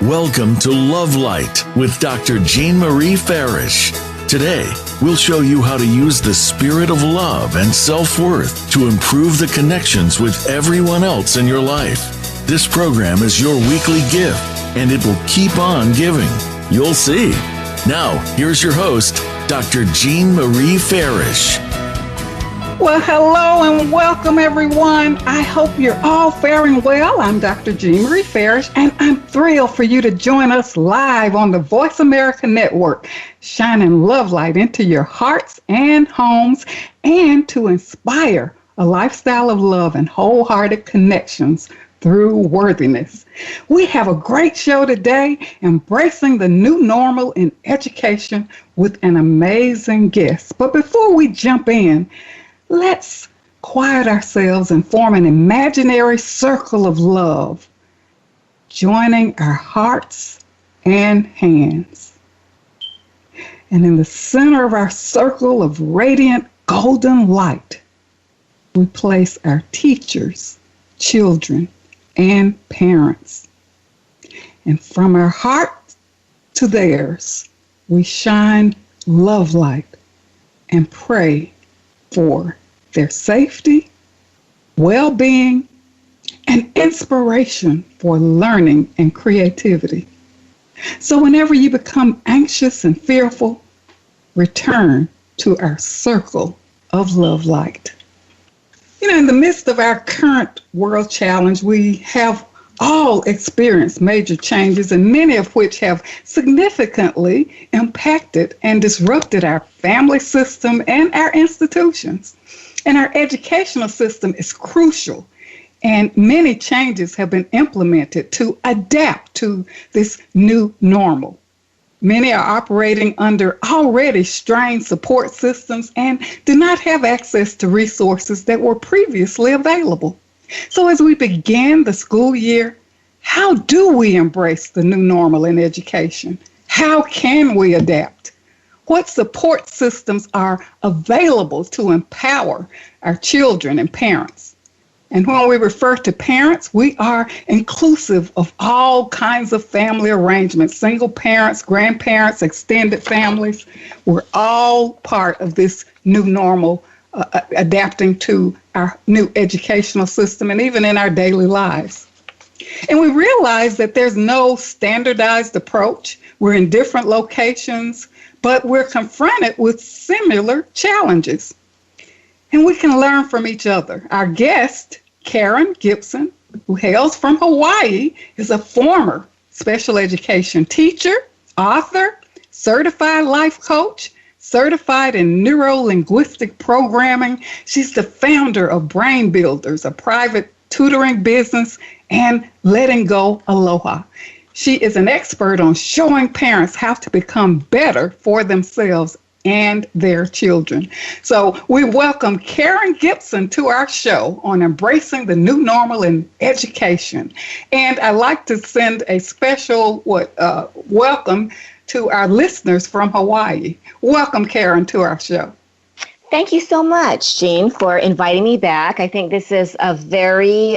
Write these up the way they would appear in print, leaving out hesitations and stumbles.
Welcome to Love Light with Dr. Jean Marie Farish. Today, we'll show you how to use the spirit of love and self-worth to improve the connections with everyone else in your life. This program is your weekly gift, and it will keep on giving. You'll see. Now, here's your host, Dr. Jean Marie Farish. Well, hello and welcome, everyone. I hope you're all faring well. I'm Dr. Jean Marie Farish, and I'm thrilled for you to join us live on the VoiceAmerica network, shining love light into your hearts and homes, and to inspire a lifestyle of love and wholehearted connections through worthiness. We have a great show today, embracing the new normal in education with an amazing guest. But before we jump in, let's quiet ourselves and form an imaginary circle of love, joining our hearts and hands. And in the center of our circle of radiant golden light, we place our teachers, children, and parents. And from our heart to theirs, we shine love light and pray for their safety, well-being, and inspiration for learning and creativity. So whenever you become anxious and fearful, return to our circle of love light. You know, in the midst of our current world challenge, we have all experienced major changes, and many of which have significantly impacted and disrupted our family system and our institutions. And our educational system is crucial, and many changes have been implemented to adapt to this new normal. Many are operating under already strained support systems and do not have access to resources that were previously available. So as we begin the school year, how do we embrace the new normal in education? How can we adapt? What support systems are available to empower our children and parents? And when we refer to parents, we are inclusive of all kinds of family arrangements, single parents, grandparents, extended families. We're all part of this new normal, adapting to our new educational system and even in our daily lives. And we realize that there's no standardized approach. We're in different locations, but we're confronted with similar challenges. And we can learn from each other. Our guest, Karen Gibson, who hails from Hawaii, is a former special education teacher, author, certified life coach, certified in Neuro-linguistic Programming. She's the founder of Brain Builders, a private tutoring business, and Letting Go Aloha. She is an expert on showing parents how to become better for themselves and their children. So we welcome Karen Gibson to our show on embracing the new normal in education. And I'd like to send a special welcome to our listeners from Hawaii. Welcome, Karen, to our show. Thank you so much, Jean, for inviting me back. I think this is a very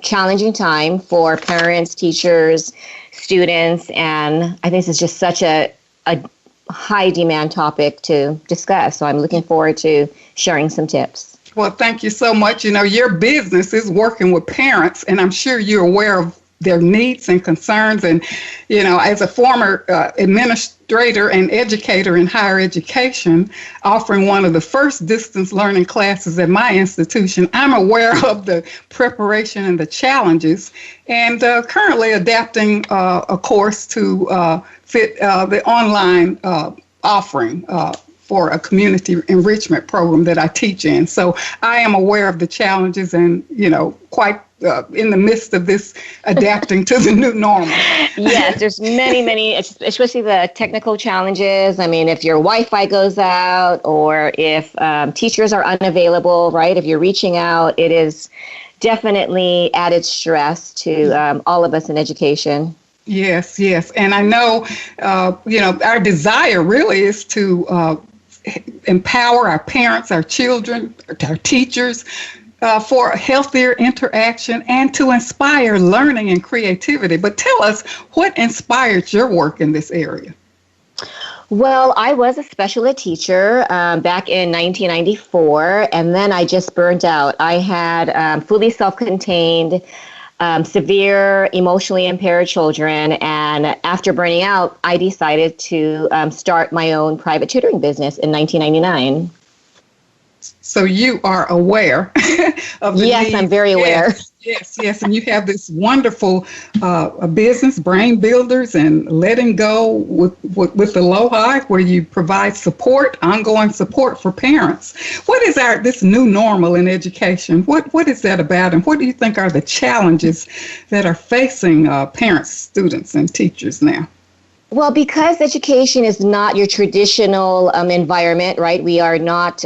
challenging time for parents, teachers, students, and I think this is just such a high demand topic to discuss. So I'm looking forward to sharing some tips. Well, thank you so much. You know, your business is working with parents, and I'm sure you're aware of their needs and concerns. And, you know, as a former administrator and educator in higher education, offering one of the first distance learning classes at my institution, I'm aware of the preparation and the challenges, and currently adapting a course to fit the online offering for a community enrichment program that I teach in. So I am aware of the challenges and, you know, quite in the midst of this adapting to the new normal. Yes, there's many, especially the technical challenges. I mean, if your Wi-Fi goes out or if teachers are unavailable, right? If you're reaching out, it is definitely added stress to all of us in education. Yes. And I know, our desire really is to empower our parents, our children, our teachers, for healthier interaction and to inspire learning and creativity. But tell us, what inspired your work in this area? Well, I was a special ed teacher back in 1994, and then I just burnt out. I had fully self-contained, severe emotionally impaired children, and after burning out, I decided to start my own private tutoring business in 1999. So you are aware of the Yes, needs. I'm very aware. Yes. And you have this wonderful business, Brain Builders and Letting Go with Aloha, where you provide support, ongoing support for parents. What is this new normal in education? What is that about, and what do you think are the challenges that are facing parents, students, and teachers now? Well, because education is not your traditional environment, right? We are not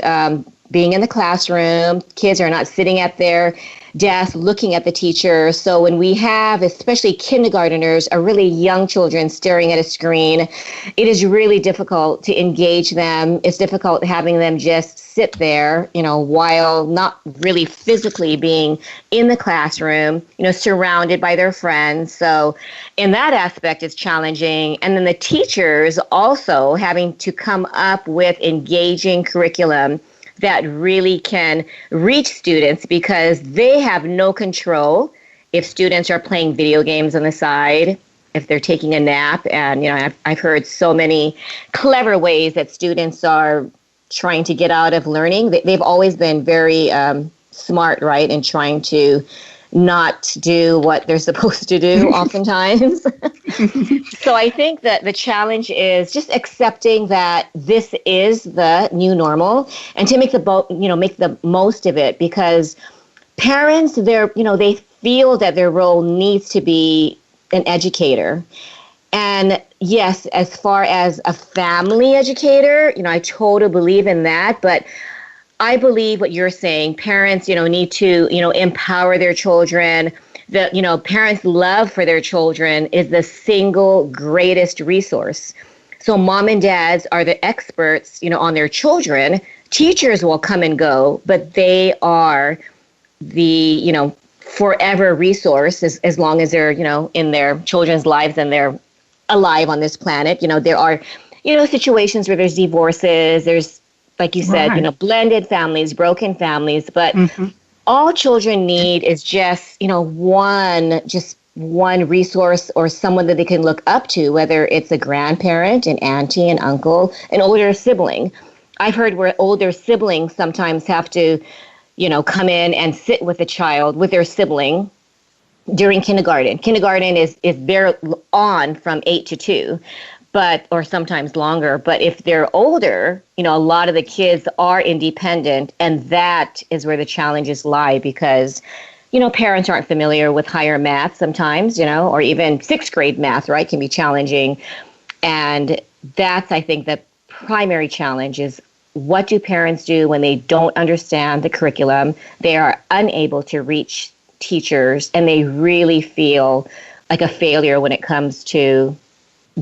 being in the classroom. Kids are not sitting at their desk looking at the teacher. So when we have, especially kindergarteners, or really young children staring at a screen, it is really difficult to engage them. It's difficult having them just sit there, while not really physically being in the classroom, surrounded by their friends. So in that aspect, it's challenging. And then the teachers also having to come up with engaging curriculum that really can reach students, because they have no control if students are playing video games on the side, if they're taking a nap. And, I've heard so many clever ways that students are trying to get out of learning. They've always been very smart, right, in trying to not do what they're supposed to do oftentimes. So I think that the challenge is just accepting that this is the new normal, and to make the most of it, because parents, they feel that their role needs to be an educator. And yes, as far as a family educator, I totally believe in that, but I believe what you're saying. Parents, need to, empower their children. The, parents' love for their children is the single greatest resource. So mom and dads are the experts, on their children. Teachers will come and go, but they are the, forever resource as long as they're, in their children's lives and they're alive on this planet. There are, situations where there's divorces, there's, like you said, right, blended families, broken families, but all children need is just, one resource or someone that they can look up to, whether it's a grandparent, an auntie, an uncle, an older sibling. I've heard where older siblings sometimes have to, come in and sit with a child, with their sibling during kindergarten. Kindergarten is bare on from 8 to 2. Or sometimes longer. But if they're older, a lot of the kids are independent, and that is where the challenges lie, because, parents aren't familiar with higher math sometimes, or even 6th grade math, right, can be challenging. And that's, I think, the primary challenge is, what do parents do when they don't understand the curriculum? They are unable to reach teachers, and they really feel like a failure when it comes to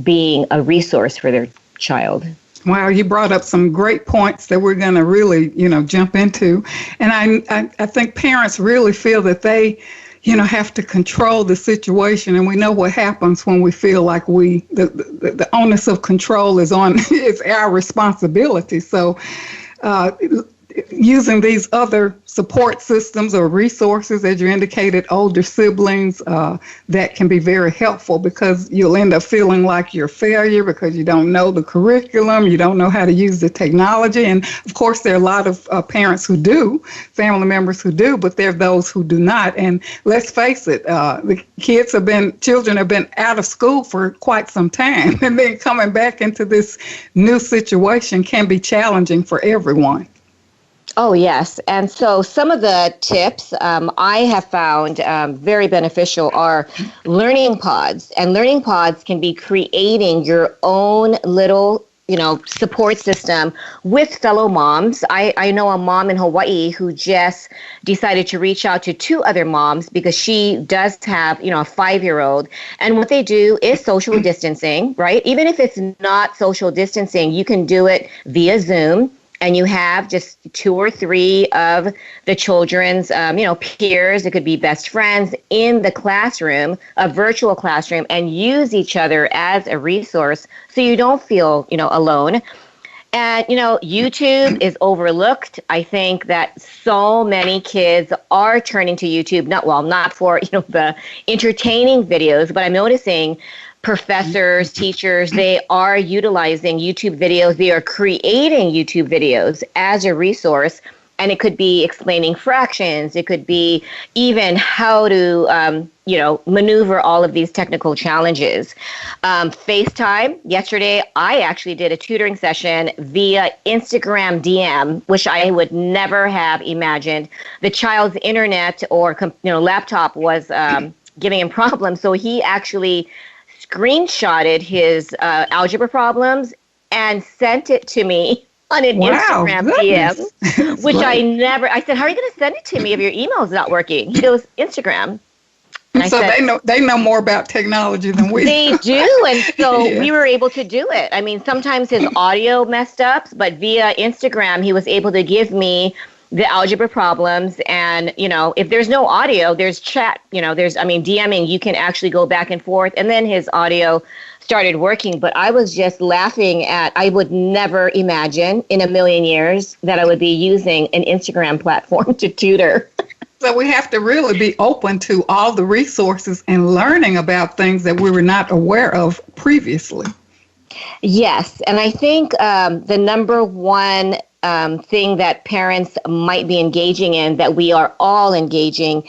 being a resource for their child. Wow, you brought up some great points that we're going to really, jump into. And I think parents really feel that they, have to control the situation. And we know what happens when we feel like the onus of control is our responsibility. So using these other support systems or resources, as you indicated, older siblings, that can be very helpful, because you'll end up feeling like you're a failure because you don't know the curriculum, you don't know how to use the technology. And of course, there are a lot of parents who do, family members who do, but there are those who do not. And let's face it, the children have been out of school for quite some time, and then coming back into this new situation can be challenging for everyone. Oh, yes. And so some of the tips I have found very beneficial are learning pods. And learning pods can be creating your own little, support system with fellow moms. I know a mom in Hawaii who just decided to reach out to 2 other moms because she does have, a 5-year-old. And what they do is social distancing, right? Even if it's not social distancing, you can do it via Zoom. and you have just 2 or 3 of the children's, peers, it could be best friends in the classroom, a virtual classroom, and use each other as a resource so you don't feel, alone. And, YouTube is overlooked. I think that so many kids are turning to YouTube, not for, the entertaining videos, but I'm noticing professors, teachers, they are utilizing YouTube videos. They are creating YouTube videos as a resource. And it could be explaining fractions. It could be even how to, maneuver all of these technical challenges. FaceTime. Yesterday, I actually did a tutoring session via Instagram DM, which I would never have imagined. The child's internet or laptop was giving him problems, so he actually screenshotted his algebra problems and sent it to me on an Instagram DM, which great. I said, how are you going to send it to me if your email is not working? He goes, Instagram. And so they know more about technology than we do. They do, and so we were able to do it. I mean, sometimes his audio messed up, but via Instagram, he was able to give me the algebra problems. And, if there's no audio, there's chat, DMing, you can actually go back and forth. And then his audio started working. But I was just laughing I would never imagine in a million years that I would be using an Instagram platform to tutor. So we have to really be open to all the resources and learning about things that we were not aware of previously. Yes. And I think the number one thing that parents might be engaging in, that we are all engaging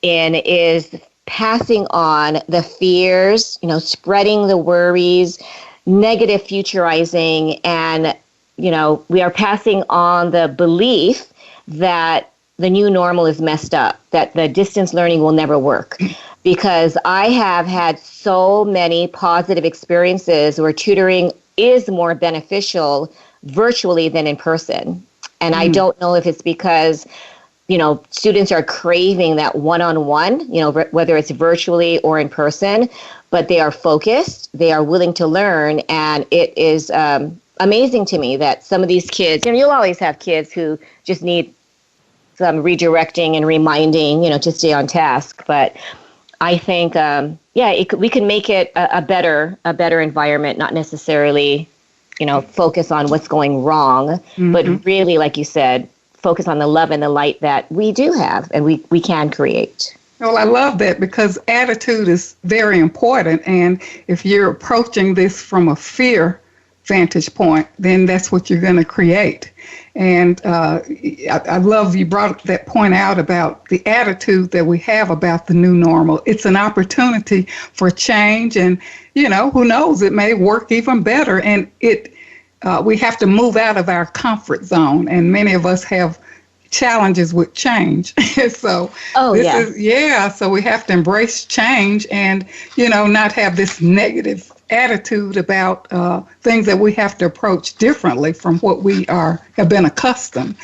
in, is passing on the fears, spreading the worries, negative futurizing, and, we are passing on the belief that the new normal is messed up, that the distance learning will never work. Because I have had so many positive experiences where tutoring is more beneficial virtually than in person. And I don't know if it's because, students are craving that one-on-one, whether it's virtually or in person, but they are focused, they are willing to learn. And it is amazing to me that some of these kids, you'll always have kids who just need some redirecting and reminding, to stay on task. But I think, we can make it a better environment, not necessarily, focus on what's going wrong, but really, like you said, focus on the love and the light that we do have and we can create. Well, I love that, because attitude is very important. And if you're approaching this from a fear vantage point, then that's what you're going to create. And I love you brought that point out about the attitude that we have about the new normal. It's an opportunity for change, and who knows, it may work even better. And we have to move out of our comfort zone, and many of us have challenges with change. So so we have to embrace change and not have this negative attitude about things that we have to approach differently from what we have been accustomed.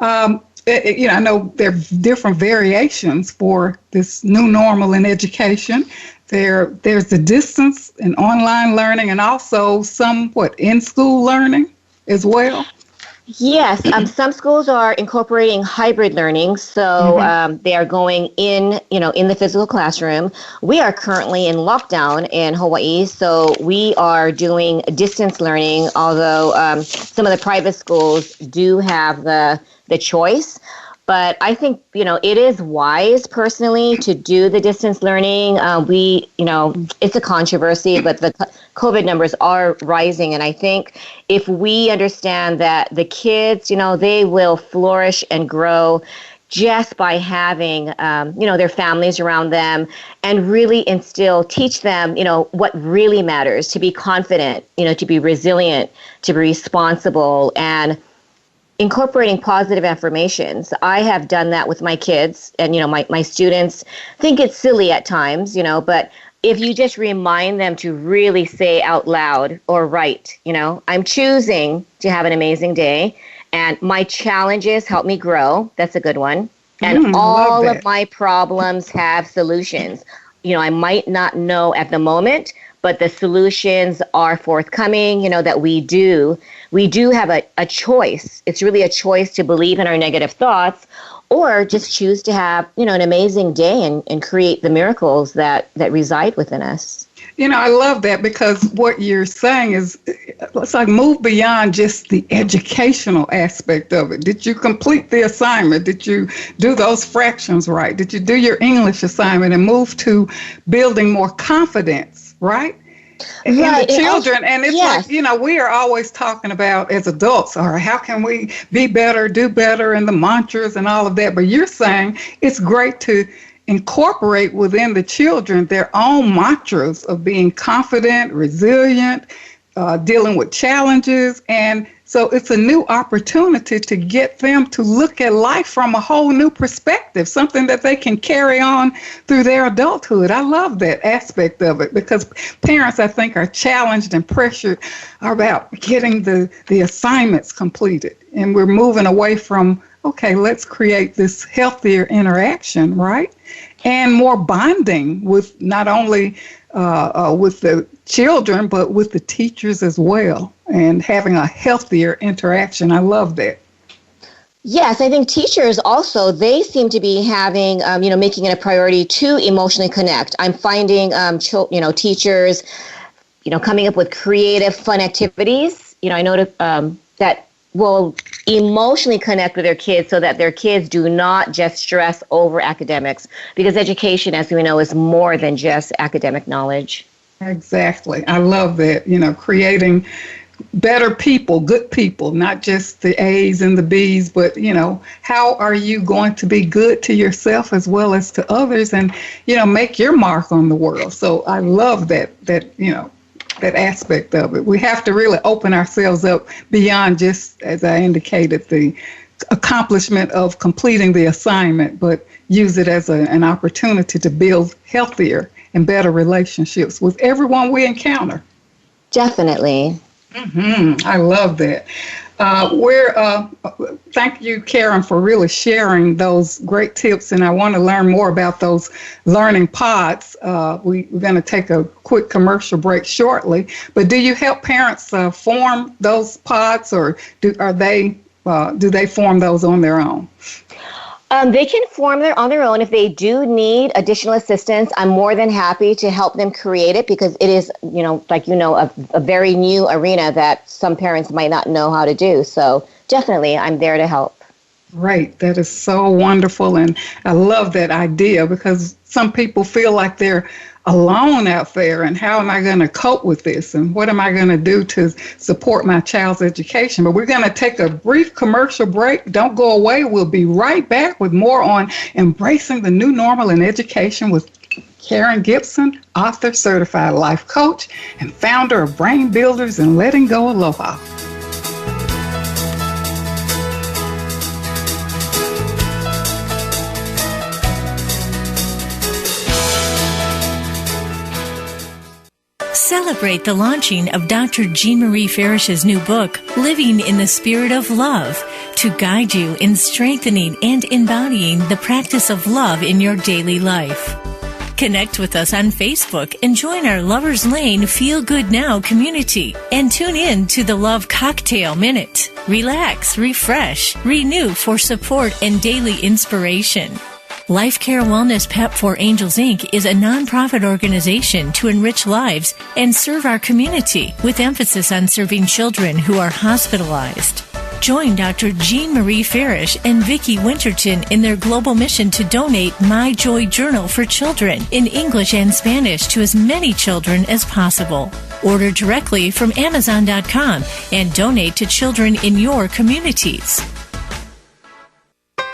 I know there are different variations for this new normal in education. There's the distance and online learning, and also some in-school learning as well. Yes, some schools are incorporating hybrid learning, so they are going in the physical classroom. We are currently in lockdown in Hawaii, so we are doing distance learning, although some of the private schools do have the choice. But I think, it is wise personally to do the distance learning. It's a controversy, but the COVID numbers are rising. And I think if we understand that the kids, they will flourish and grow just by having, their families around them, and really teach them, what really matters, to be confident, to be resilient, to be responsible, and incorporating positive affirmations. I have done that with my kids, and my students think it's silly at times, but if you just remind them to really say out loud or write, I'm choosing to have an amazing day, and my challenges help me grow. That's a good one. And all of my problems have solutions. I might not know at the moment, but the solutions are forthcoming, that we do have a choice. It's really a choice to believe in our negative thoughts or just choose to have, an amazing day and create the miracles that reside within us. I love that, because what you're saying is, let's move beyond just the educational aspect of it. Did you complete the assignment? Did you do those fractions right? Did you do your English assignment and move to building more confidence, right? In the children. And it's we are always talking about, as adults, all right, how can we be better, do better, and the mantras and all of that. But you're saying it's great to incorporate within the children their own mantras of being confident, resilient, dealing with challenges. And so it's a new opportunity to get them to look at life from a whole new perspective, something that they can carry on through their adulthood. I love that aspect of it, because parents, I think, are challenged and pressured about getting the assignments completed. And we're moving away from, okay, let's create this healthier interaction, right? And more bonding with not only with the children, but with the teachers as well, and having a healthier interaction. I love that. Yes, I think teachers also, they seem to be having, making it a priority to emotionally connect. I'm finding, teachers, coming up with creative, fun activities. I noticed that will emotionally connect with their kids so that their kids do not just stress over academics, because education, as we know, is more than just academic knowledge. Exactly. I love that, creating better people, good people, not just the A's and the B's, but, how are you going to be good to yourself as well as to others, and, make your mark on the world. So I love that aspect of it. We have to really open ourselves up beyond just, as I indicated, the accomplishment of completing the assignment, but use it as an opportunity to build healthier and better relationships with everyone we encounter. Definitely. I love that. Thank you, Karen, for really sharing those great tips, and I want to learn more about those learning pods. We're going to take a quick commercial break shortly, but do you help parents form those pods, or do they form those on their own? They can form on their own. If they do need additional assistance, I'm more than happy to help them create it, because it is, a very new arena that some parents might not know how to do. So definitely, I'm there to help. Right. That is so wonderful. And I love that idea, because some people feel like they're alone out there, and how am I going to cope with this, and what am I going to do to support my child's education? But we're going to take a brief commercial break. Don't go away. We'll be right back with more on embracing the new normal in education with Karen Gibson, author, certified life coach, and founder of Brain Builders and Letting Go Aloha. Celebrate the launching of Dr. Jean Marie Farish's new book, Living in the Spirit of Love, to guide you in strengthening and embodying the practice of love in your daily life. Connect with us on Facebook and join our Lover's Lane Feel Good Now community, and tune in to the Love Cocktail Minute. Relax, refresh, renew for support and daily inspiration. Life Care Wellness PEP for Angels, Inc. is a nonprofit organization to enrich lives and serve our community, with emphasis on serving children who are hospitalized. Join Dr. Jean Marie Farish and Vicki Winterton in their global mission to donate My Joy Journal for children in English and Spanish to as many children as possible. Order directly from Amazon.com and donate to children in your communities.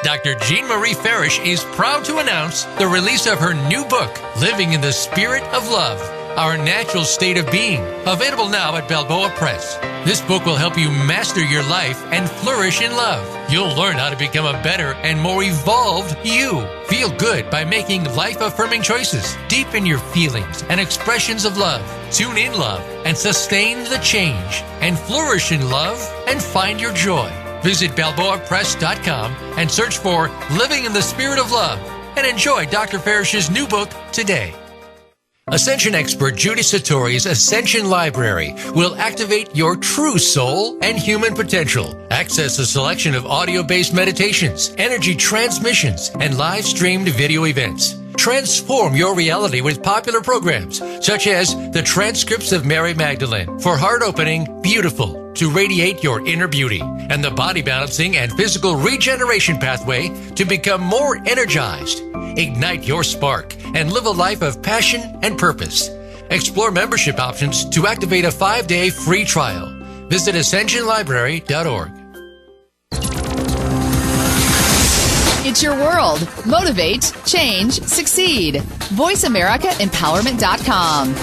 Dr. Jean Marie Farish is proud to announce the release of her new book, Living in the Spirit of Love, Our Natural State of Being, available now at Balboa Press. This book will help you master your life and flourish in love. You'll learn how to become a better and more evolved you. Feel good by making life-affirming choices. Deepen your feelings and expressions of love. Tune in love and sustain the change. And flourish in love and find your joy. Visit BalboaPress.com and search for Living in the Spirit of Love, and enjoy Dr. Farish's new book today. Ascension expert Judy Satori's Ascension Library will activate your true soul and human potential. Access a selection of audio-based meditations, energy transmissions, and live-streamed video events. Transform your reality with popular programs such as the transcripts of Mary Magdalene for heart opening, beautiful, to radiate your inner beauty, and the body balancing and physical regeneration pathway to become more energized. Ignite your spark and live a life of passion and purpose. Explore membership options to activate a 5-day free trial. Visit ascensionlibrary.org. It's your world. Motivate, change, succeed. VoiceAmericaEmpowerment.com.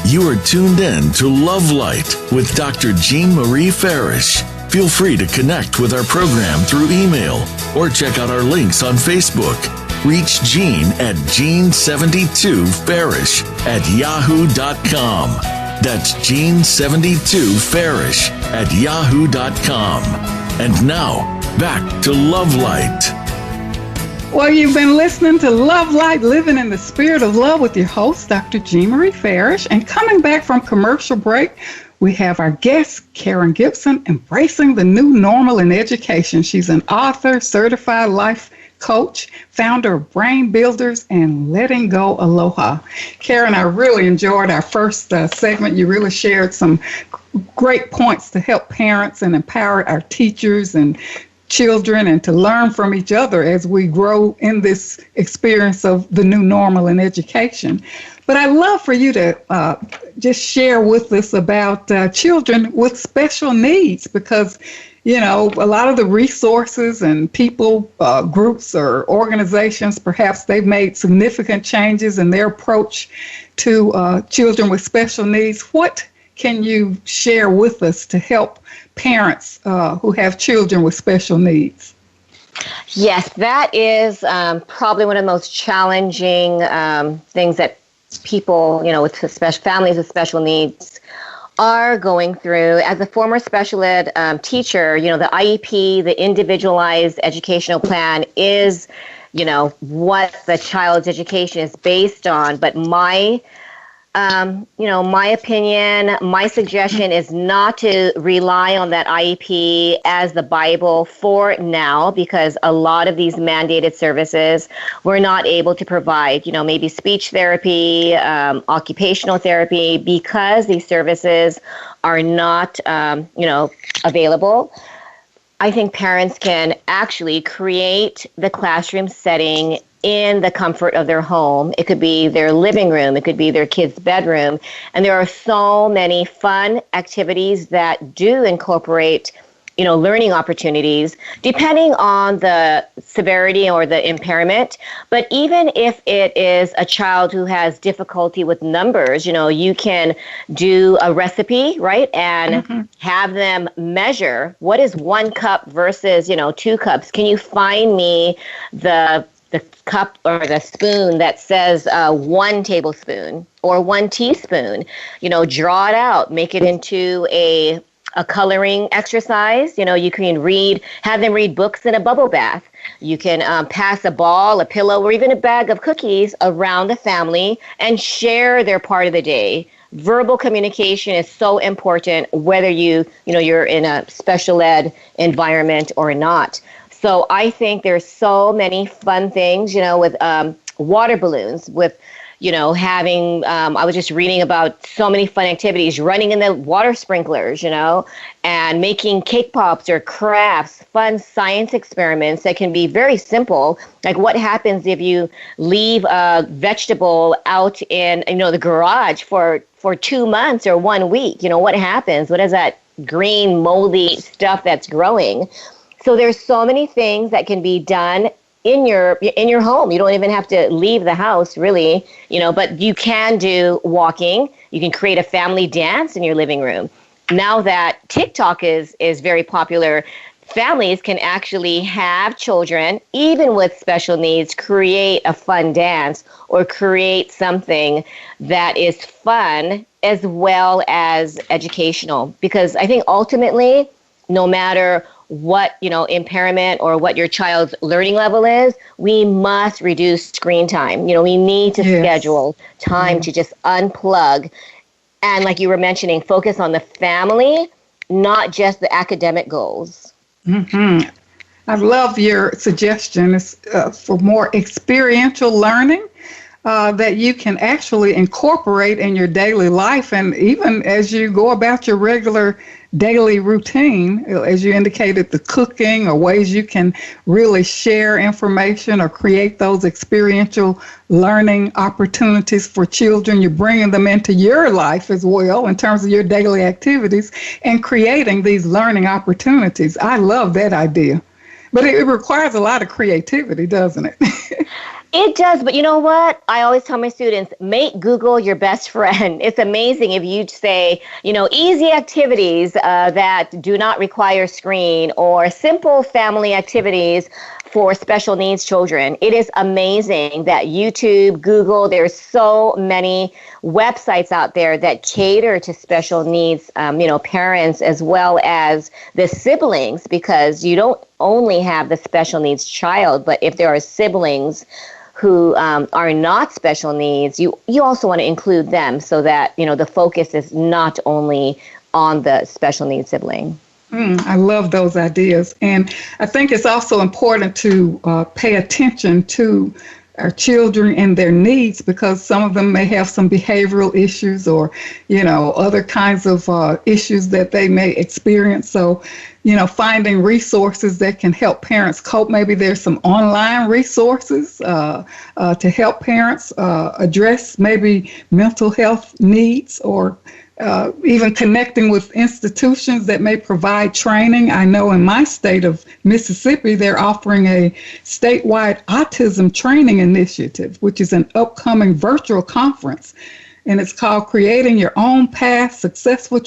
You are tuned in to Love Light with Dr. Jean Marie Farish. Feel free to connect with our program through email or check out our links on Facebook. Reach Jean at Jean72Farish@yahoo.com. That's Jean72Farish@yahoo.com. And now, back to Love Light. Well, you've been listening to Love Light, Living in the Spirit of Love with your host, Dr. Jean Marie Farish. And coming back from commercial break, we have our guest, Karen Gibson, embracing the new normal in education. She's an author, certified life coach, founder of Brain Builders and Letting Go Aloha. Karen, I really enjoyed our first segment. You really shared some great points to help parents and empower our teachers and children and to learn from each other as we grow in this experience of the new normal in education. But I'd love for you to just share with us about children with special needs, because, you know, a lot of the resources and people, groups or organizations, perhaps they've made significant changes in their approach to children with special needs. What can you share with us to help parents who have children with special needs? Yes, that is probably one of the most challenging things that people, you know, with families with special needs are going through. As a former special ed teacher, you know, the IEP, the individualized educational plan is, you know, what the child's education is based on. But my opinion, my suggestion is not to rely on that IEP as the Bible for now, because a lot of these mandated services we're not able to provide, you know, maybe speech therapy, occupational therapy, because these services are not, available. I think parents can actually create the classroom setting in the comfort of their home. It could be their living room. It could be their kid's bedroom. And there are so many fun activities that do incorporate, you know, learning opportunities, depending on the severity or the impairment. But even if it is a child who has difficulty with numbers, you know, you can do a recipe, right? And have them measure what is 1 cup versus, you know, 2 cups. Can you find me the cup or the spoon that says 1 tablespoon or 1 teaspoon? You know, draw it out, make it into a coloring exercise. You know, you can have them read books in a bubble bath. You can pass a ball, a pillow, or even a bag of cookies around the family and share their part of the day. Verbal communication is so important, whether you're in a special ed environment or not. So I think there's so many fun things, you know, with water balloons, with, you know, having, I was just reading about so many fun activities, running in the water sprinklers, you know, and making cake pops or crafts, fun science experiments that can be very simple. Like, what happens if you leave a vegetable out in, you know, the garage for 2 months or 1 week? You know, what happens? What is that green, moldy stuff that's growing? So there's so many things that can be done in your home. You don't even have to leave the house, really, you know, but you can do walking. You can create a family dance in your living room. Now that TikTok is very popular, families can actually have children, even with special needs, create a fun dance or create something that is fun as well as educational. Because I think ultimately, no matter what, impairment or what your child's learning level is, we must reduce screen time. We need to schedule time to just unplug. And like you were mentioning, focus on the family, not just the academic goals. Mm-hmm. I love your suggestion for more experiential learning that you can actually incorporate in your daily life. And even as you go about your regular daily routine, as you indicated, the cooking or ways you can really share information or create those experiential learning opportunities for children. You're bringing them into your life as well in terms of your daily activities and creating these learning opportunities. I love that idea. But it requires a lot of creativity, doesn't it? It does, but you know what? I always tell my students, make Google your best friend. It's amazing if you say, easy activities that do not require screen or simple family activities for special needs children. It is amazing that YouTube, Google, there's so many websites out there that cater to special needs, parents as well as the siblings, because you don't only have the special needs child, but if there are siblings who are not special needs, you also want to include them so that, the focus is not only on the special needs sibling. I love those ideas. And I think it's also important to pay attention to our children and their needs, because some of them may have some behavioral issues or, other kinds of issues that they may experience. So, finding resources that can help parents cope. Maybe there's some online resources to help parents address maybe mental health needs, or even connecting with institutions that may provide training. I know in my state of Mississippi, they're offering a statewide autism training initiative, which is an upcoming virtual conference. And it's called Creating Your Own Path, Successful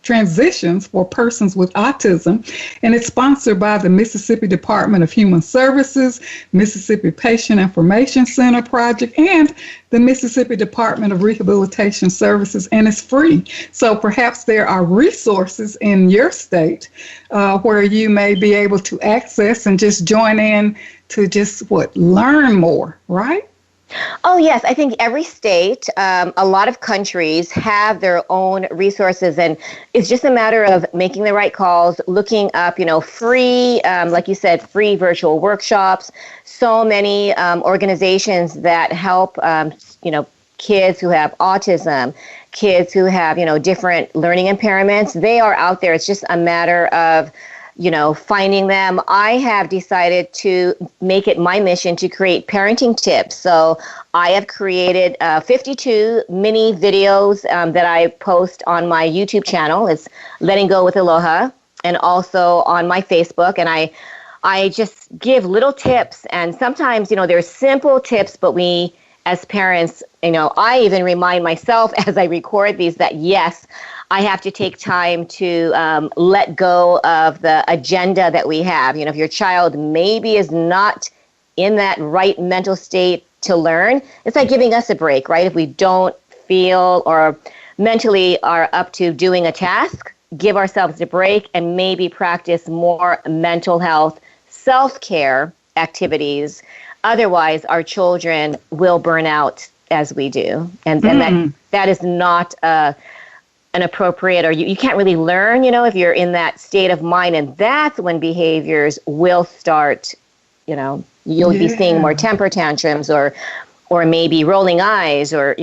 Transitions for Persons with Autism, and it's sponsored by the Mississippi Department of Human Services, Mississippi Patient Information Center Project, and the Mississippi Department of Rehabilitation Services, and it's free. So perhaps there are resources in your state where you may be able to access and just join in to just learn more, right? Oh, yes. I think every state, a lot of countries have their own resources, and it's just a matter of making the right calls, looking up, free, like you said, free virtual workshops. So many organizations that help, kids who have autism, kids who have, different learning impairments. They are out there. It's just a matter of finding them. I have decided to make it my mission to create parenting tips. So I have created 52 mini videos that I post on my YouTube channel. It's Letting Go with Aloha, and also on my Facebook. And I just give little tips. And sometimes, there's simple tips, but we, as parents, I even remind myself as I record these that, yes, I have to take time to let go of the agenda that we have. If your child maybe is not in that right mental state to learn, it's like giving us a break, right? If we don't feel or mentally are up to doing a task, give ourselves a break and maybe practice more mental health, self-care activities. Otherwise, our children will burn out as we do. And that is not an appropriate, or you can't really learn, if you're in that state of mind. And that's when behaviors will start, you'll be seeing more temper tantrums or maybe rolling eyes or,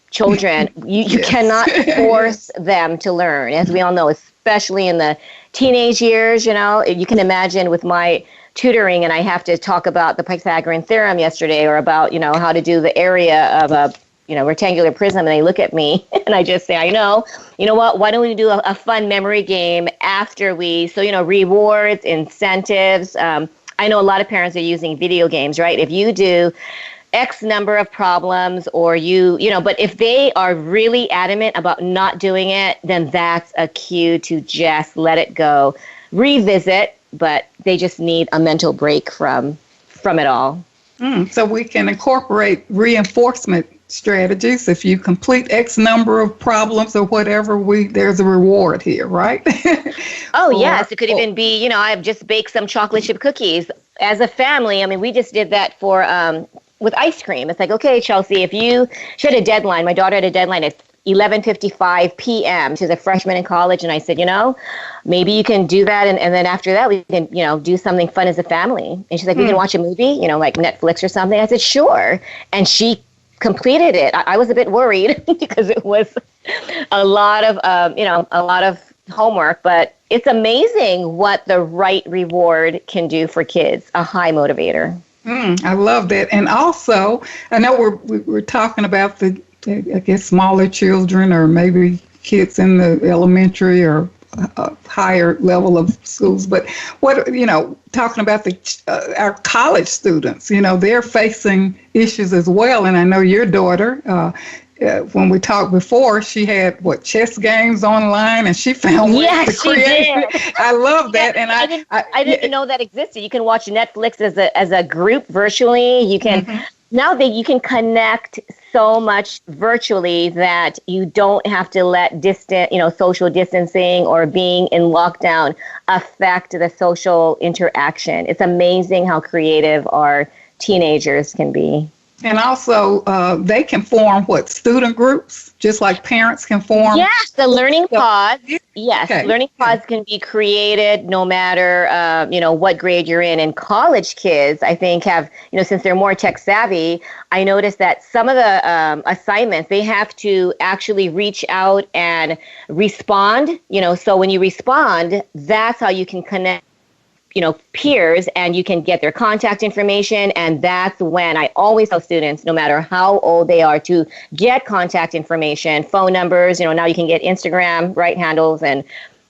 children. You cannot force them to learn, as we all know, especially in the teenage years. You can imagine with my tutoring, and I have to talk about the Pythagorean theorem yesterday, or about, how to do the area of a rectangular prism, and they look at me and I just say, I know, what, why don't we do a fun memory game after rewards, incentives. I know a lot of parents are using video games, right? If you do X number of problems, or but if they are really adamant about not doing it, then that's a cue to just let it go, revisit, but they just need a mental break from it all. So we can incorporate reinforcement strategies. If you complete X number of problems or whatever, there's a reward here, right? Oh, yes. It could even be, I've just baked some chocolate chip cookies. As a family, we just did that for with ice cream. It's like, okay, Chelsea, she had a deadline. My daughter had a deadline at 11:55 p.m. She's a freshman in college. And I said, maybe you can do that. And then after that, we can, do something fun as a family. And she's like, we can watch a movie, like Netflix or something. I said, sure. And she completed it. I was a bit worried because it was a lot of homework, but it's amazing what the right reward can do for kids, a high motivator. I love that. And also, I know we're talking about the, I guess, smaller children or maybe kids in the elementary or higher level of schools, but talking about our college students, they're facing issues as well. And I know your daughter, when we talked before, she had chess games online, and she found ways to create. She did. I love that, and I didn't know that existed. You can watch Netflix as a group virtually. You can now you can connect so much virtually that you don't have to let social distancing or being in lockdown affect the social interaction. It's amazing how creative our teenagers can be. And also, they can form student groups, just like parents can form. Yes, the learning pods. Yes, okay. Learning pods can be created no matter, what grade you're in. And college kids, I think, have, since they're more tech savvy, I noticed that some of the assignments, they have to actually reach out and respond. So when you respond, that's how you can connect peers, and you can get their contact information. And that's when I always tell students, no matter how old they are, to get contact information, phone numbers. Now you can get Instagram, right, handles, and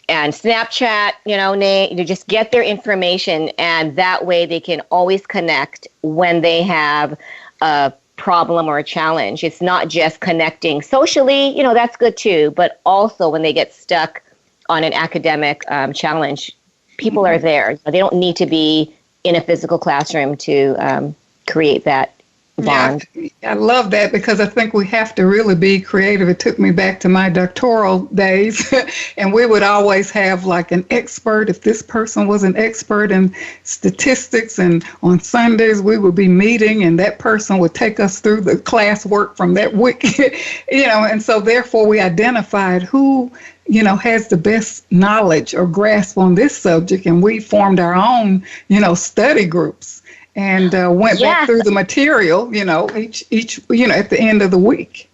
Snapchat, name, just get their information. And that way they can always connect when they have a problem or a challenge. It's not just connecting socially, that's good too, but also when they get stuck on an academic challenge, people are there. They don't need to be in a physical classroom to create that bond. Yeah, I love that, because I think we have to really be creative. It took me back to my doctoral days, and we would always have an expert. If this person was an expert in statistics, and on Sundays we would be meeting, and that person would take us through the classwork from that week, and so therefore we identified who has the best knowledge or grasp on this subject. And we formed our own, study groups, and went back through the material, each at the end of the week.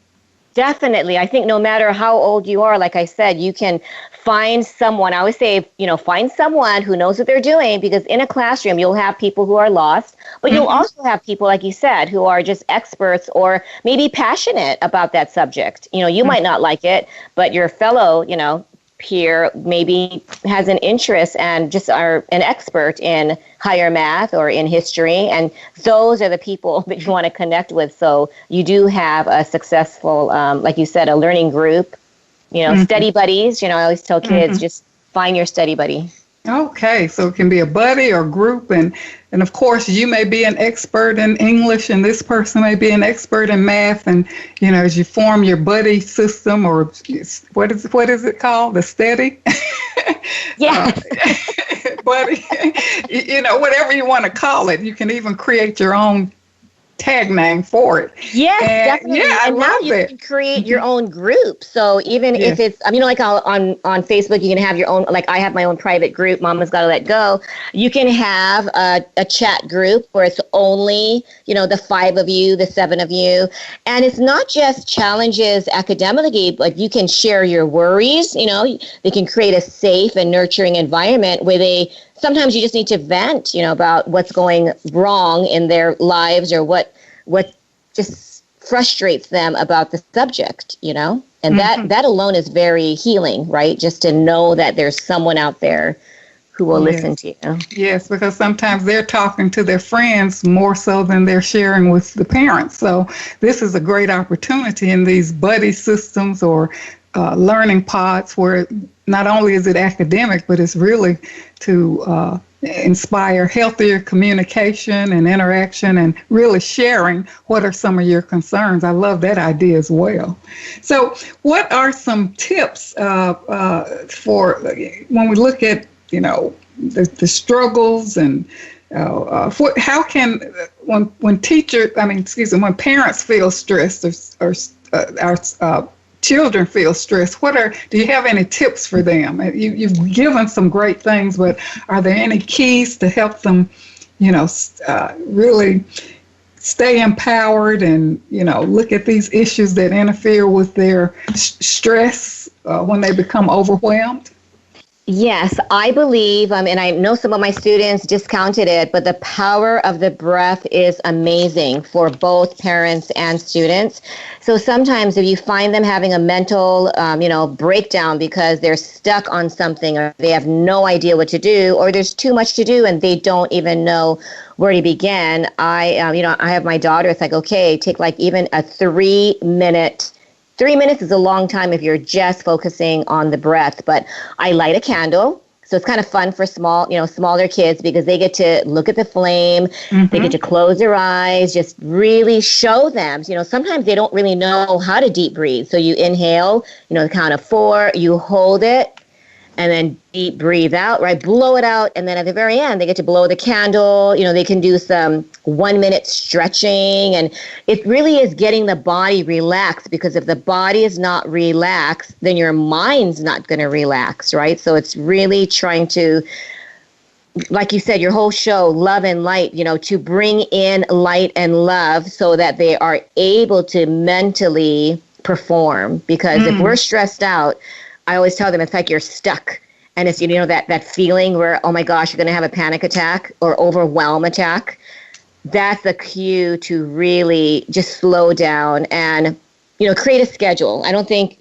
Definitely. I think no matter how old you are, like I said, you can find someone. I always say, find someone who knows what they're doing, because in a classroom, you'll have people who are lost, but you'll also have people, like you said, who are just experts or maybe passionate about that subject. You might not like it, but your fellow, peer maybe has an interest and just are an expert in higher math or in history. And those are the people that you want to connect with. So you do have a successful, like you said, a learning group, study buddies. I always tell kids, just find your study buddy. Okay, so it can be a buddy or group, and of course you may be an expert in English, and this person may be an expert in math, and as you form your buddy system, or what is it called, the steady? Yeah. Buddy, whatever you want to call it, you can even create your own tag name for it. Yes, definitely. Yeah, and now you can create your own group. So even if it's, like on Facebook, you can have your own, like I have my own private group, Mama's Gotta Let Go. You can have a chat group where it's only, the 5 of you, the 7 of you. And it's not just challenges academically, but you can share your worries. They can create a safe and nurturing environment where sometimes you just need to vent, about what's going wrong in their lives, or what just frustrates them about the subject, and that alone is very healing, right? Just to know that there's someone out there who will listen to you. Yes, because sometimes they're talking to their friends more so than they're sharing with the parents. So this is a great opportunity in these buddy systems or learning pods where not only is it academic, but it's really to inspire healthier communication and interaction and really sharing what are some of your concerns. I love that idea as well. So what are some tips for when we look at, the struggles and how can, when when parents feel stressed or our children feel stressed, do you have any tips for them? You've given some great things, but are there any keys to help them, really stay empowered and, look at these issues that interfere with their stress when they become overwhelmed? Yes, I believe, and I know some of my students discounted it, but the power of the breath is amazing for both parents and students. So sometimes if you find them having a mental, breakdown because they're stuck on something or they have no idea what to do, or there's too much to do and they don't even know where to begin, I have my daughter, it's like, okay, take like even a 3 minute. 3 minutes is a long time if you're just focusing on the breath, but I light a candle. So it's kind of fun for smaller kids because they get to look at the flame. Mm-hmm. They get to close their eyes, just really show them. Sometimes they don't really know how to deep breathe. So you inhale, the count of 4, you hold it, and then deep breathe out, right? Blow it out. And then at the very end, they get to blow the candle. They can do some 1 minute stretching. And it really is getting the body relaxed, because if the body is not relaxed, then your mind's not going to relax, right? So it's really trying to, like you said, your whole show, love and light, to bring in light and love so that they are able to mentally perform. Because if we're stressed out, I always tell them it's like you're stuck. And it's, that feeling where, oh my gosh, you're going to have a panic attack or overwhelm attack. That's the cue to really just slow down and, create a schedule. I don't think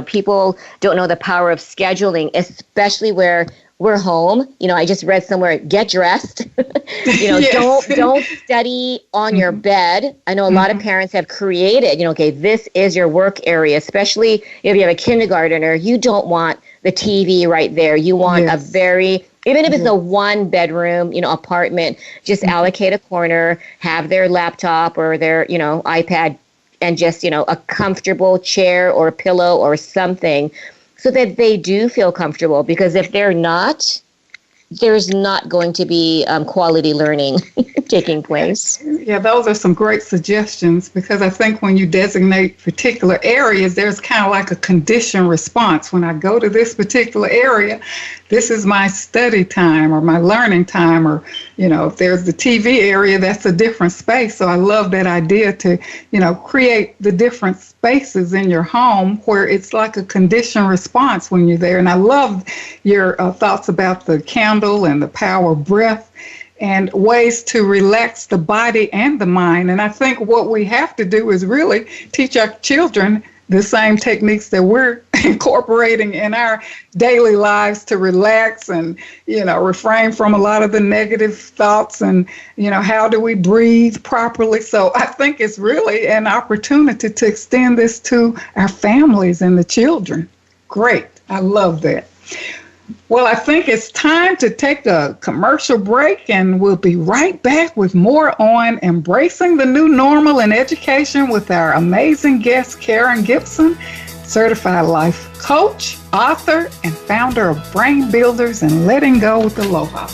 people don't know the power of scheduling, especially where we're home. I just read somewhere, get dressed. Yes. don't study on your bed. I know a lot of parents have created, okay, this is your work area, especially if you have a kindergartner. You don't want the TV right there. You want a very, even if it's a 1-bedroom, apartment, just allocate a corner, have their laptop or their, iPad, and just, a comfortable chair or pillow or something, so that they do feel comfortable. Because if they're not, there's not going to be quality learning taking place. Yeah, those are some great suggestions, because I think when you designate particular areas, there's kind of like a conditioned response. When I go to this particular area, this is my study time or my learning time, or, if there's the TV area, that's a different space. So I love that idea to, create the different spaces in your home where it's like a conditioned response when you're there. And I love your thoughts about the candle and the power of breath and ways to relax the body and the mind. And I think what we have to do is really teach our children the same techniques that we're incorporating in our daily lives to relax and, refrain from a lot of the negative thoughts and, how do we breathe properly? So I think it's really an opportunity to extend this to our families and the children. Great. I love that. Well, I think it's time to take a commercial break, and we'll be right back with more on embracing the new normal in education with our amazing guest, Karen Gibson, certified life coach, author, and founder of Brain Builders and Letting Go with Aloha.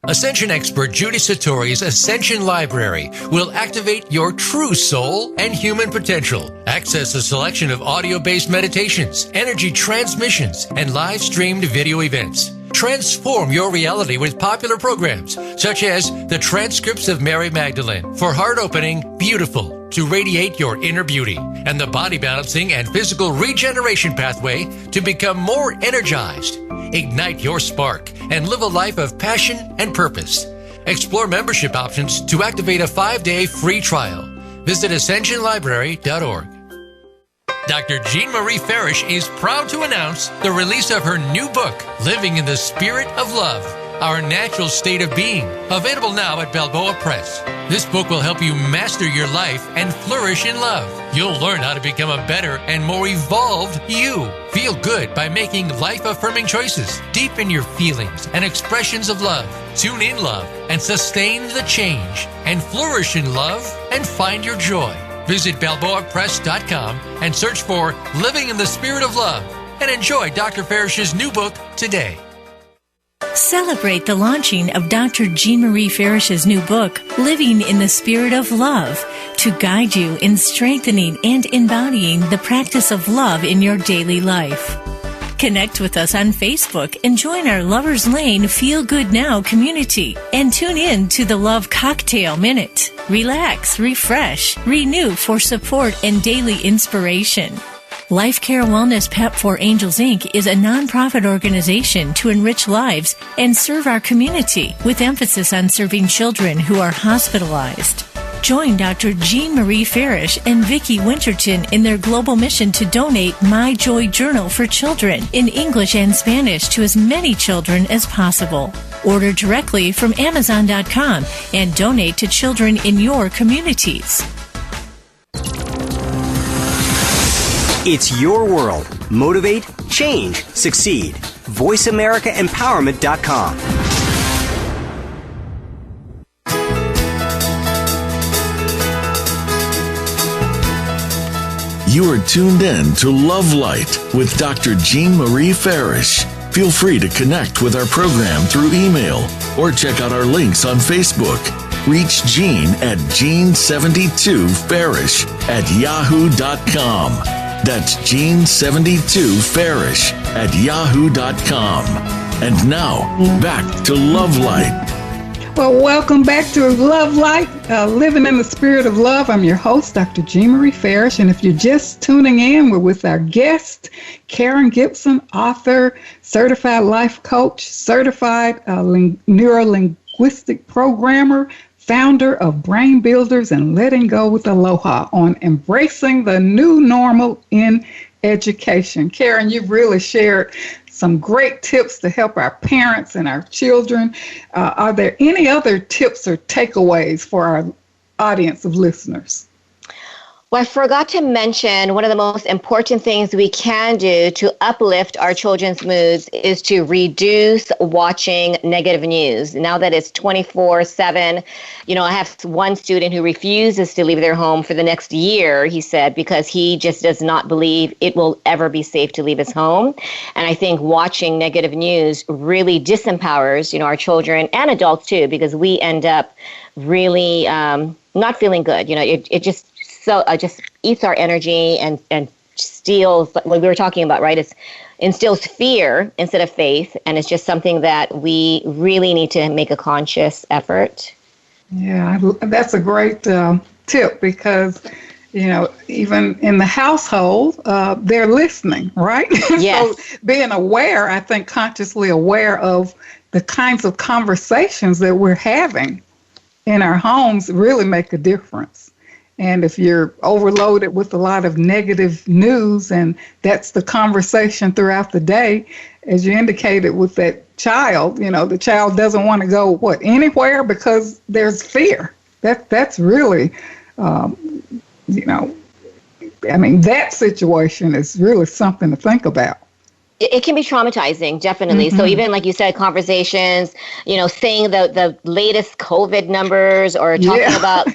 Ascension expert Judy Satori's Ascension Library will activate your true soul and human potential. Access a selection of audio-based meditations, energy transmissions, and live-streamed video events. Transform your reality with popular programs such as the transcripts of Mary Magdalene for heart-opening, beautiful, to radiate your inner beauty, and the body balancing and physical regeneration pathway to become more energized. Ignite your spark and live a life of passion and purpose. Explore membership options to activate a 5-day free trial. Visit ascensionlibrary.org. Dr. Jean Marie Farish is proud to announce the release of her new book, Living in the Spirit of Love, Our Natural State of Being, available now at Balboa Press. This book will help you master your life and flourish in love. You'll learn how to become a better and more evolved you. Feel good by making life-affirming choices, deepen your feelings and expressions of love, tune in love and sustain the change, and flourish in love and find your joy. Visit BalboaPress.com and search for Living in the Spirit of Love and enjoy Dr. Farish's new book today. Celebrate the launching of Dr. Jean Marie Farish's new book, Living in the Spirit of Love, to guide you in strengthening and embodying the practice of love in your daily life. Connect with us on Facebook and join our Lover's Lane Feel Good Now community, and tune in to the Love Cocktail Minute. Relax, refresh, renew for support and daily inspiration. Life Care Wellness Pep for Angels Inc. is a nonprofit organization to enrich lives and serve our community, with emphasis on serving children who are hospitalized. Join Dr. Jean Marie Farish and Vicki Winterton in their global mission to donate My Joy Journal for children in English and Spanish to as many children as possible. Order directly from Amazon.com and donate to children in your communities. It's your world. Motivate, change, succeed. VoiceAmericaEmpowerment.com. You are tuned in to Love Light with Dr. Jean Marie Farish. Feel free to connect with our program through email or check out our links on Facebook. Reach Jean at Jean72Farish@yahoo.com. That's Jean72Farish@yahoo.com. And now, back to Love Light. Well, welcome back to Love Light, Living in the Spirit of Love. I'm your host, Dr. Jean Marie Farish, and if you're just tuning in, we're with our guest, Karen Gibson, author, certified life coach, certified neuro-linguistic programmer, founder of Brain Builders and Letting Go with Aloha, on embracing the new normal in education. Karen, you've really shared some great tips to help our parents and our children. Are there any other tips or takeaways for our audience of listeners? Well, I forgot to mention one of the most important things we can do to uplift our children's moods is to reduce watching negative news. Now that it's 24/7, I have one student who refuses to leave their home for the next year, he said, because he just does not believe it will ever be safe to leave his home. And I think watching negative news really disempowers, our children and adults too, because we end up really not feeling good. It just eats our energy and steals what we were talking about, right? It instills fear instead of faith, and it's just something that we really need to make a conscious effort. Yeah, that's a great tip, because, even in the household, they're listening, right? Yes. So being aware, I think consciously aware of the kinds of conversations that we're having in our homes really make a difference. And if you're overloaded with a lot of negative news, and that's the conversation throughout the day, as you indicated with that child, the child doesn't want to go, anywhere, because there's fear. That's really, that situation is really something to think about. It can be traumatizing, definitely. Mm-hmm. So even like you said, conversations, saying the latest COVID numbers, or talking about,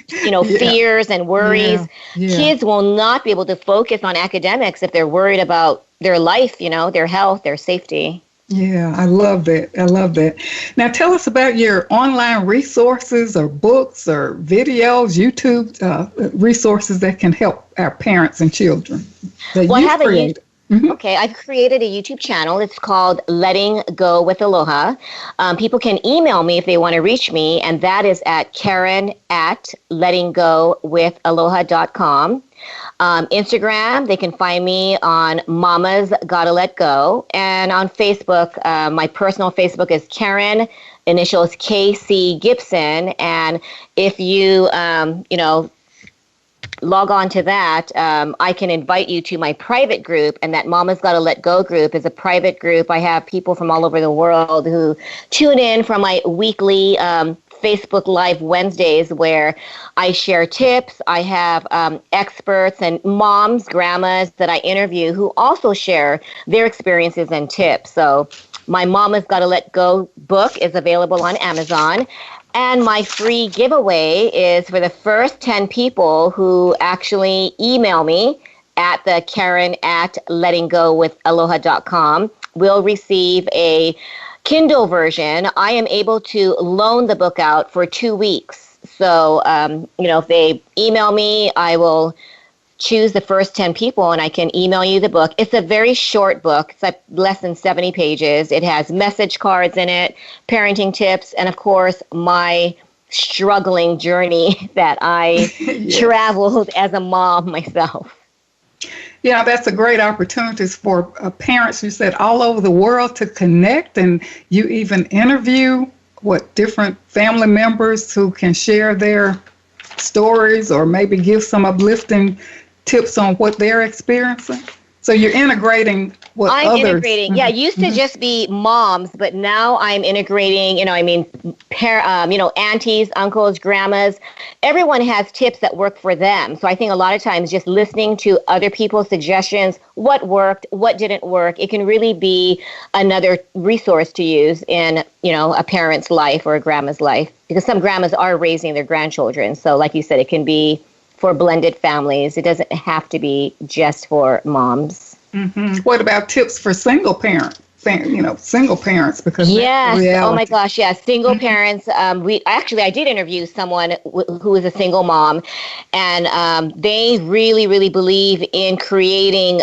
fears and worries. Yeah. Kids will not be able to focus on academics if they're worried about their life, their health, their safety. Yeah, I love that. Now tell us about your online resources or books or videos, YouTube resources that can help our parents and children that you've created. Mm-hmm. Okay, I've created a YouTube channel. It's called Letting Go with Aloha. People can email me if they want to reach me, and that is at Karen@lettinggowithaloha.com. Instagram, they can find me on Mama's Gotta Let Go. And on Facebook, my personal Facebook is Karen, initials KC Gibson. And if you, log on to that, I can invite you to my private group, and that Mama's Gotta Let Go group is a private group. I have people from all over the world who tune in from my weekly Facebook Live Wednesdays where I share tips. I have experts and moms, grandmas that I interview who also share their experiences and tips. So my Mama's Gotta Let Go book is available on Amazon. And my free giveaway is for the first 10 people who actually email me at the Karen@lettinggowithaloha.com will receive a Kindle version. I am able to loan the book out for 2 weeks. So, if they email me, I will choose the first 10 people and I can email you the book. It's a very short book. It's like less than 70 pages. It has message cards in it, parenting tips, and of course, my struggling journey that I traveled as a mom myself. Yeah, that's a great opportunity for parents, you said, all over the world to connect, and you even interview different family members who can share their stories or maybe give some uplifting tips on what they're experiencing. So you're integrating what I'm others... integrating. Mm-hmm. Yeah, it used to just be moms, but now I'm integrating, aunties, uncles, grandmas. Everyone has tips that work for them. So I think a lot of times just listening to other people's suggestions, what worked, what didn't work, it can really be another resource to use in, a parent's life or a grandma's life. Because some grandmas are raising their grandchildren. So like you said, it can be for blended families. It doesn't have to be just for moms. Mm-hmm. What about tips for single parents? Single parents, because yes, oh my gosh, yes, single parents. I did interview someone who is a single mom, and they really, really believe in creating,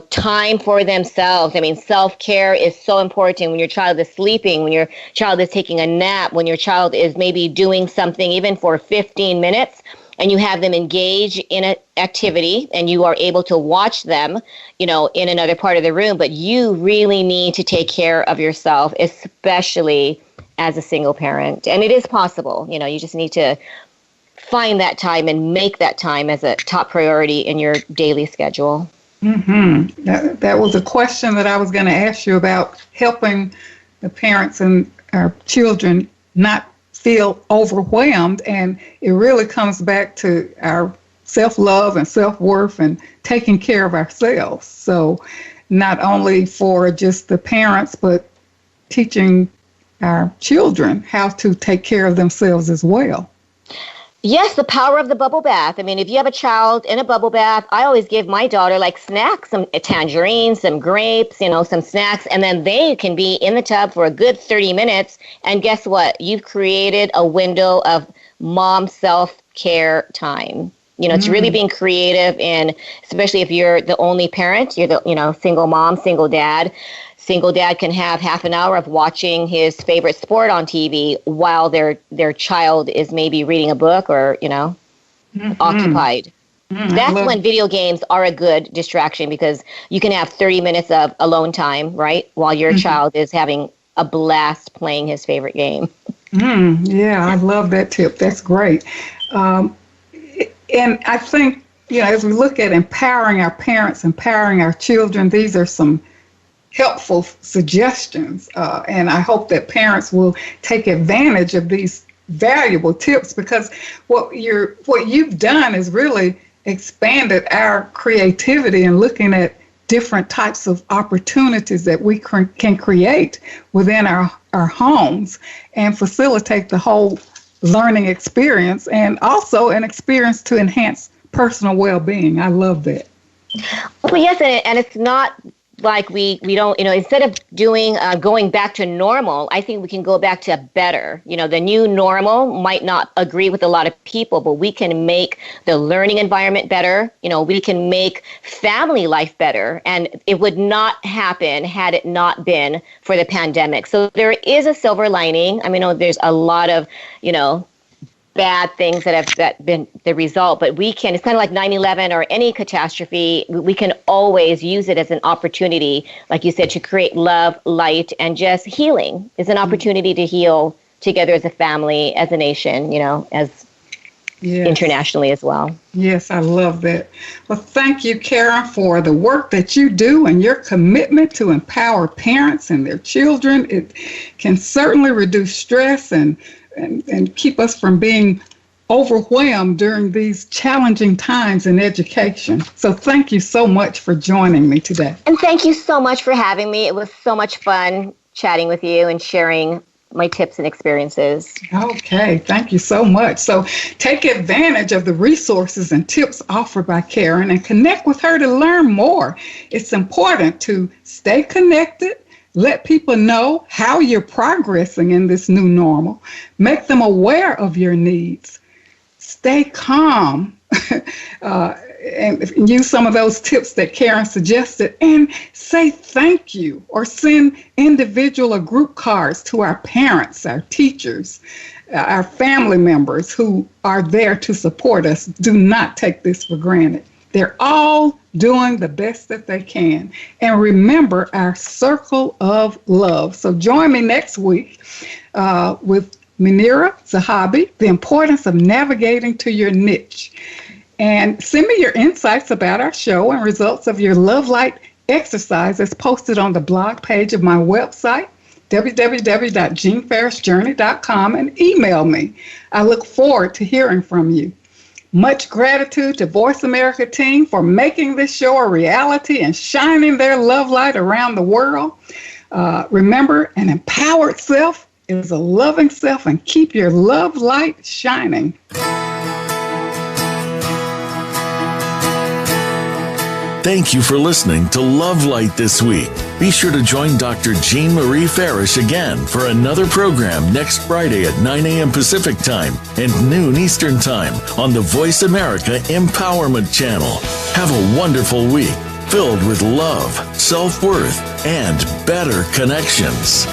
time for themselves. I mean, self-care is so important when your child is sleeping, when your child is taking a nap, when your child is maybe doing something even for 15 minutes. And you have them engage in an activity and you are able to watch them, in another part of the room. But you really need to take care of yourself, especially as a single parent. And it is possible. You just need to find that time and make that time as a top priority in your daily schedule. Mm-hmm. That was a question that I was going to ask you about helping the parents and our children not feel overwhelmed, and it really comes back to our self-love and self-worth and taking care of ourselves. So not only for just the parents, but teaching our children how to take care of themselves as well. Yes, the power of the bubble bath. I mean, if you have a child in a bubble bath, I always give my daughter snacks, some tangerines, some grapes, some snacks, and then they can be in the tub for a good 30 minutes. And guess what? You've created a window of mom self-care time. It's really being creative, and especially if you're the only parent, you're the, single mom, single dad. Single dad can have half an hour of watching his favorite sport on TV while their child is maybe reading a book or, occupied. That's when video games are a good distraction, because you can have 30 minutes of alone time, right, while your child is having a blast playing his favorite game. Yeah, I love that tip. That's great. And I think, as we look at empowering our parents, empowering our children, these are some helpful suggestions, and I hope that parents will take advantage of these valuable tips, because what you've done is really expanded our creativity and looking at different types of opportunities that we can create within our homes and facilitate the whole learning experience, and also an experience to enhance personal well-being. I love that. Well, yes, and it's not like we don't, instead of going back to normal, I think we can go back to better. The new normal might not agree with a lot of people, but we can make the learning environment better. We can make family life better. And it would not happen had it not been for the pandemic. So there is a silver lining. I mean, there's a lot of, bad things that have been the result, but we can, it's kind of like 9/11 or any catastrophe, we can always use it as an opportunity, like you said, to create love, light, and just healing. It's an opportunity to heal together as a family, as a nation, as internationally as well. Yes, I love that. Well, thank you, Karen, for the work that you do and your commitment to empower parents and their children. It can certainly reduce stress and keep us from being overwhelmed during these challenging times in education. So thank you so much for joining me today. And thank you so much for having me. It was so much fun chatting with you and sharing my tips and experiences. Okay, thank you so much. So take advantage of the resources and tips offered by Karen and connect with her to learn more. It's important to stay connected. Let people know how you're progressing in this new normal. Make them aware of your needs. Stay calm and use some of those tips that Karen suggested, and say thank you or send individual or group cards to our parents, our teachers, our family members who are there to support us. Do not take this for granted. They're all doing the best that they can. And remember our circle of love. So join me next week with Munira Zahabi, The Importance of Navigating to Your Niche. And send me your insights about our show and results of your Love Light exercises posted on the blog page of my website, www.jeanfarishjourney.com, and email me. I look forward to hearing from you. Much gratitude to Voice America team for making this show a reality and shining their love light around the world. Remember, an empowered self is a loving self, and keep your love light shining. Thank you for listening to Love Light this week. Be sure to join Dr. Jean Marie Farish again for another program next Friday at 9 a.m. Pacific Time and noon Eastern Time on the Voice America Empowerment Channel. Have a wonderful week filled with love, self-worth, and better connections.